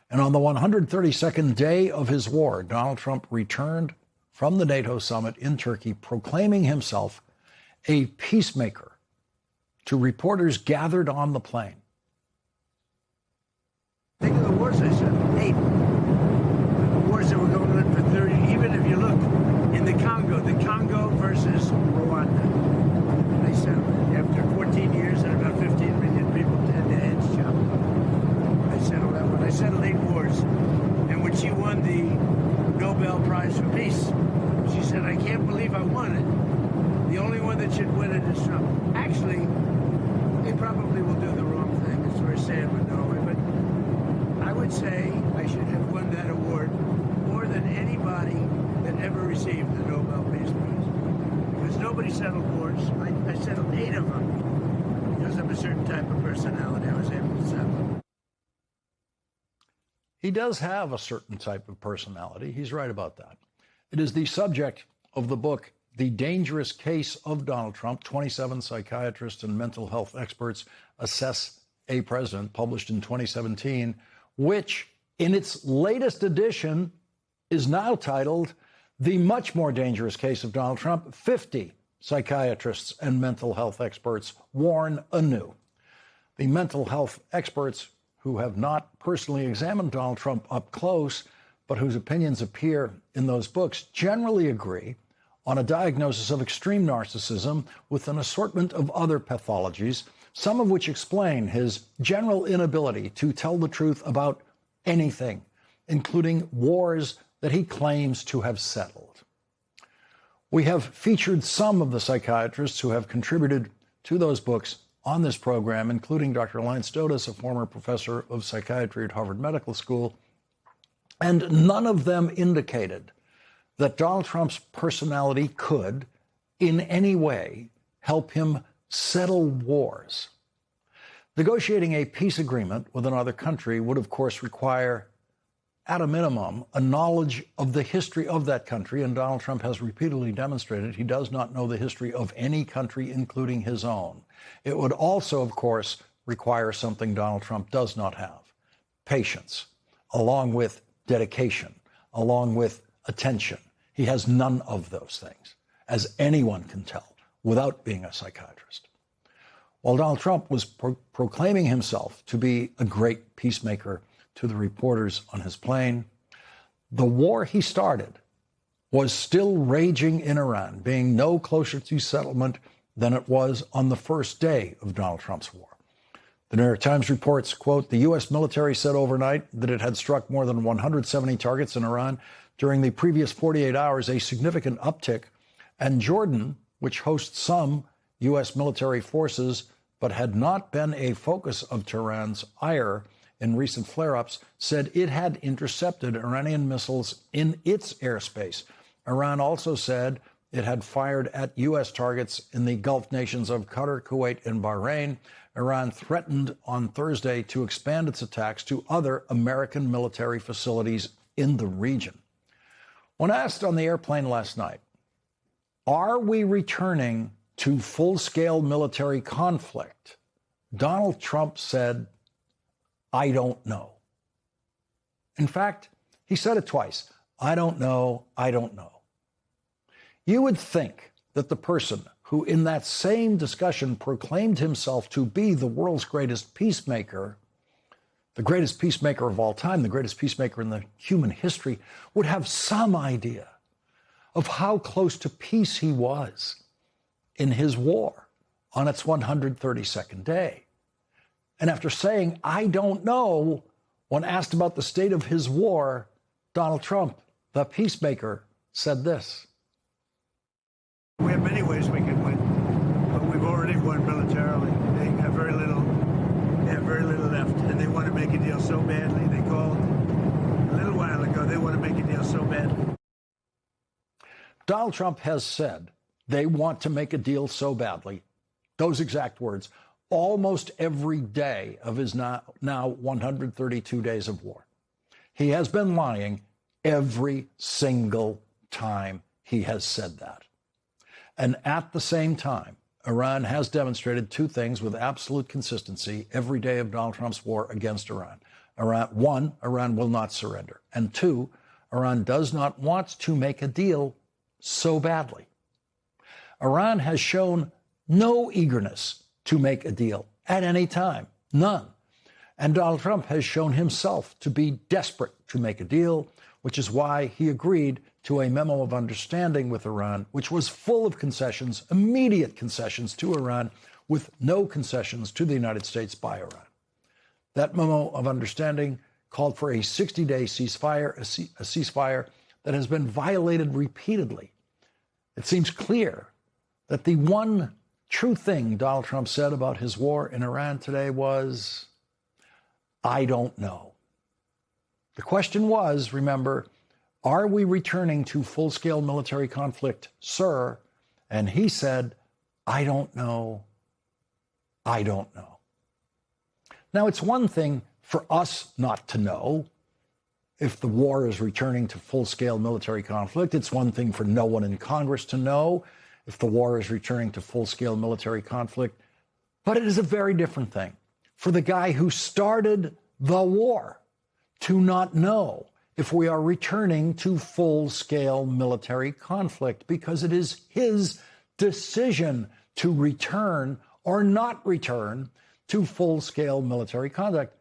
And on the 132nd day of his war, Donald Trump returned from the NATO summit in Turkey, proclaiming himself a peacemaker to reporters gathered on the plane. Think of the wars I said, 8. The wars that were going on for 30, even if you look in the Congo versus Rwanda. They said after 14 years and about 15 million people dead, their heads chopped. I settled that one. I settled 8 wars. And when she won the Nobel Prize for Peace, she said, I can't believe I won it. The only one that should win it is Trump. Actually, they probably will do the wrong thing. It's very sad with Norway, but I would say I should have won that award more than anybody that ever received the Nobel Peace Prize. Because nobody settled wars. I settled 8 of them because of a certain type of personality. I was able to settle. He does have a certain type of personality. He's right about that. It is the subject of the book, The Dangerous Case of Donald Trump. 27 psychiatrists and mental health experts assess a president, published in 2017, which in its latest edition is now titled The Much More Dangerous Case of Donald Trump. 50 psychiatrists and mental health experts warn anew. The mental health experts who have not personally examined Donald Trump up close, but whose opinions appear in those books, generally agree on a diagnosis of extreme narcissism with an assortment of other pathologies, some of which explain his general inability to tell the truth about anything, including wars that he claims to have settled. We have featured some of the psychiatrists who have contributed to those books on this program, including Dr. Lance Dodas, a former professor of psychiatry at Harvard Medical School, and none of them indicated that Donald Trump's personality could, in any way, help him settle wars. Negotiating a peace agreement with another country would, of course, require, at a minimum, a knowledge of the history of that country, and Donald Trump has repeatedly demonstrated he does not know the history of any country, including his own. It would also, of course, require something Donald Trump does not have: patience, along with dedication, along with attention. He has none of those things, as anyone can tell, without being a psychiatrist. While Donald Trump was proclaiming himself to be a great peacemaker to the reporters on his plane, the war he started was still raging in Iran, being no closer to settlement than it was on the first day of Donald Trump's war. The New York Times reports, quote, the U.S. military said overnight that it had struck more than 170 targets in Iran during the previous 48 hours, a significant uptick. And Jordan, which hosts some U.S. military forces but had not been a focus of Tehran's ire in recent flare-ups, said it had intercepted Iranian missiles in its airspace. Iran also said it had fired at U.S. targets in the Gulf nations of Qatar, Kuwait, and Bahrain. Iran threatened on Thursday to expand its attacks to other American military facilities in the region. When asked on the airplane last night, are we returning to full-scale military conflict, Donald Trump said, I don't know. In fact, he said it twice. I don't know. I don't know. You would think that the person who in that same discussion proclaimed himself to be the world's greatest peacemaker, the greatest peacemaker of all time, the greatest peacemaker in the human history, would have some idea of how close to peace he was in his war on its 132nd day. And after saying, I don't know, when asked about the state of his war, Donald Trump, the peacemaker, said this. We have many ways we can win, but we've already won militarily. They have very little left, and they want to make a deal so badly. They called a little while ago, they want to make a deal so badly. Donald Trump has said they want to make a deal so badly, those exact words, almost every day of his now 132 days of war. He has been lying every single time he has said that. And at the same time, Iran has demonstrated two things with absolute consistency every day of Donald Trump's war against Iran. Iran will not surrender. And two, Iran does not want to make a deal so badly. Iran has shown no eagerness to make a deal at any time, none. And Donald Trump has shown himself to be desperate to make a deal, which is why he agreed to a memo of understanding with Iran, which was full of concessions, immediate concessions to Iran, with no concessions to the United States by Iran. That memo of understanding called for a 60-day ceasefire, a ceasefire that has been violated repeatedly. It seems clear that the one true thing Donald Trump said about his war in Iran today was, I don't know. The question was, remember, are we returning to full-scale military conflict, sir? And he said, I don't know. I don't know. Now, it's one thing for us not to know if the war is returning to full-scale military conflict. It's one thing for no one in Congress to know if the war is returning to full-scale military conflict. But it is a very different thing for the guy who started the war to not know if we are returning to full-scale military conflict, because it is his decision to return or not return to full-scale military conflict.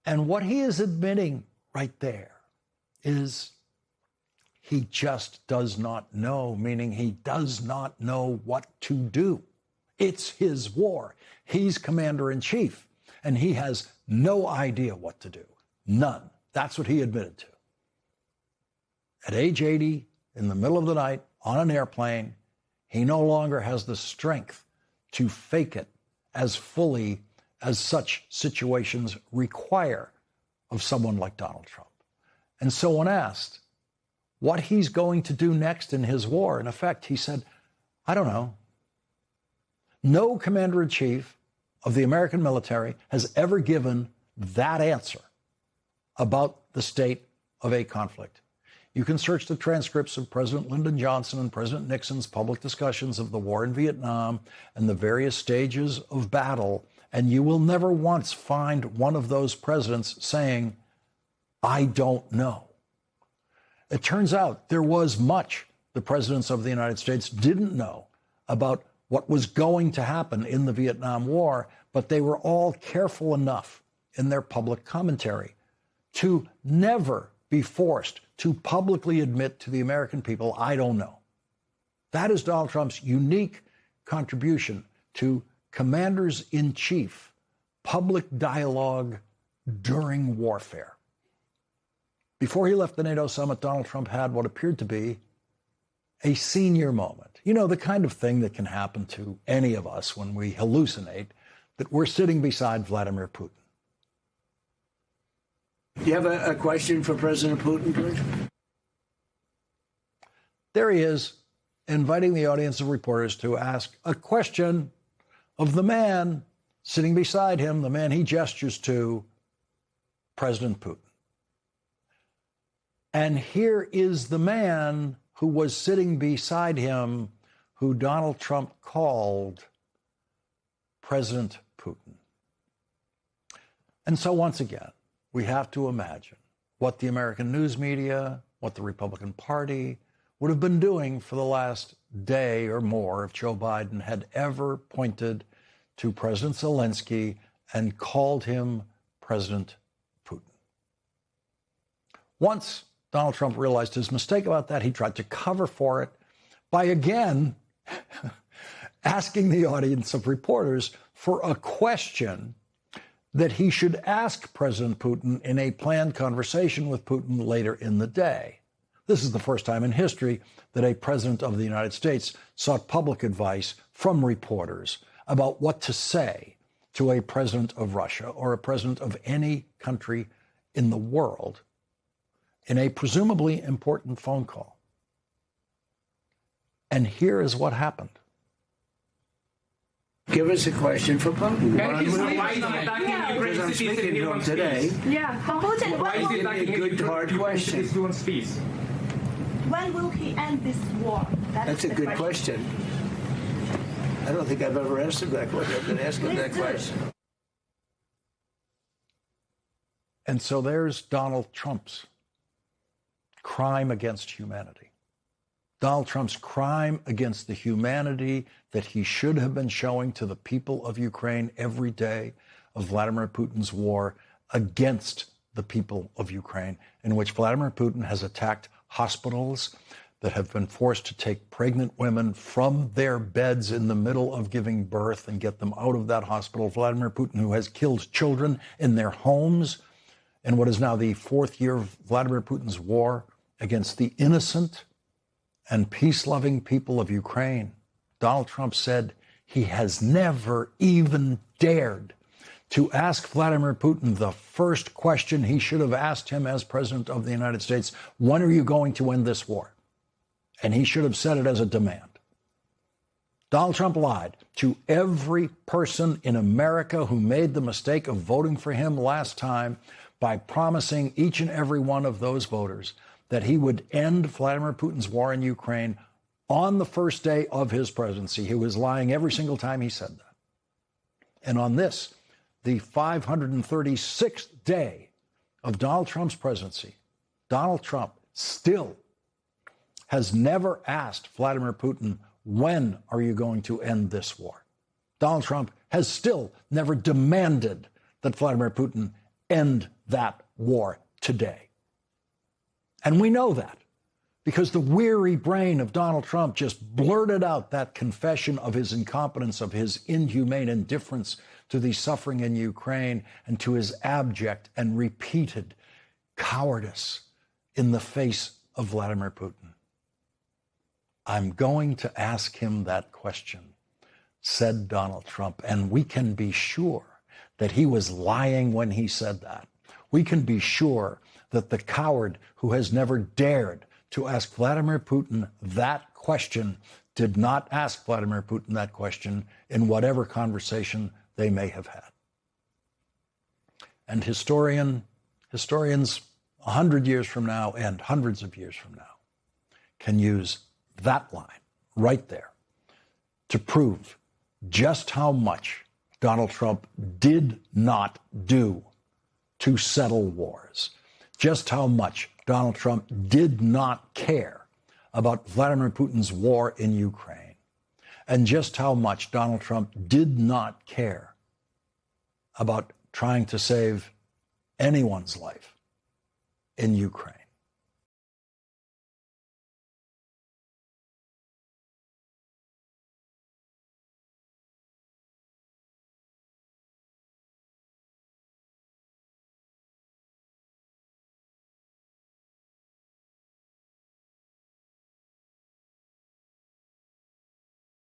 And what he is admitting right there is he just does not know, meaning he does not know what to do. It's his war. He's commander-in-chief, and he has no idea what to do. None. That's what he admitted to. At age 80, in the middle of the night, on an airplane, he no longer has the strength to fake it as fully as such situations require of someone like Donald Trump. And so when asked what he's going to do next in his war, in effect, he said, I don't know. No commander-in-chief of the American military has ever given that answer about the state of a conflict. You can search the transcripts of President Lyndon Johnson and President Nixon's public discussions of the war in Vietnam and the various stages of battle, and you will never once find one of those presidents saying, I don't know. It turns out there was much the presidents of the United States didn't know about what was going to happen in the Vietnam War, but they were all careful enough in their public commentary to never be forced to publicly admit to the American people, I don't know. That is Donald Trump's unique contribution to commanders-in-chief public dialogue during warfare. Before he left the NATO summit, Donald Trump had what appeared to be a senior moment. You know, the kind of thing that can happen to any of us when we hallucinate that we're sitting beside Vladimir Putin. Do you have a question for President Putin, George? There he is, inviting the audience of reporters to ask a question of the man sitting beside him, the man he gestures to, President Putin. And here is the man who was sitting beside him, who Donald Trump called President Putin. And so once again, we have to imagine what the American news media, what the Republican Party would have been doing for the last day or more if Joe Biden had ever pointed to President Zelensky and called him President Putin. Once Donald Trump realized his mistake about that, he tried to cover for it by again asking the audience of reporters for a question that he should ask President Putin in a planned conversation with Putin later in the day. This is the first time in history that a president of the United States sought public advice from reporters about what to say to a president of Russia or a president of any country in the world in a presumably important phone call. And here is what happened. Give us a question for Putin. Because I'm speaking to him today. Yeah, Putin, Why is it a good, hard question? when will he end this war? That's a good question. I don't think I've ever asked him that question. I've been asking that question. And so there's Donald Trump's crime against humanity. Donald Trump's crime against the humanity that he should have been showing to the people of Ukraine every day of Vladimir Putin's war against the people of Ukraine, in which Vladimir Putin has attacked hospitals that have been forced to take pregnant women from their beds in the middle of giving birth and get them out of that hospital. Vladimir Putin, who has killed children in their homes, in what is now the fourth year of Vladimir Putin's war against the innocent and peace-loving people of Ukraine. Donald Trump said he has never even dared to ask Vladimir Putin the first question he should have asked him as president of the United States: when are you going to end this war? And he should have said it as a demand. Donald Trump lied to every person in America who made the mistake of voting for him last time by promising each and every one of those voters that he would end Vladimir Putin's war in Ukraine on the first day of his presidency. He was lying every single time he said that. And on this, the 536th day of Donald Trump's presidency, Donald Trump still has never asked Vladimir Putin, when are you going to end this war? Donald Trump has still never demanded that Vladimir Putin end that war today. And we know that because the weary brain of Donald Trump just blurted out that confession of his incompetence, of his inhumane indifference to the suffering in Ukraine, and to his abject and repeated cowardice in the face of Vladimir Putin. I'm going to ask him that question, said Donald Trump, and we can be sure that he was lying when he said that. We can be sure that the coward who has never dared to ask Vladimir Putin that question did not ask Vladimir Putin that question in whatever conversation they may have had. And historians 100 years from now and hundreds of years from now can use that line right there to prove just how much Donald Trump did not do to settle wars, just how much Donald Trump did not care about Vladimir Putin's war in Ukraine, and just how much Donald Trump did not care about trying to save anyone's life in Ukraine.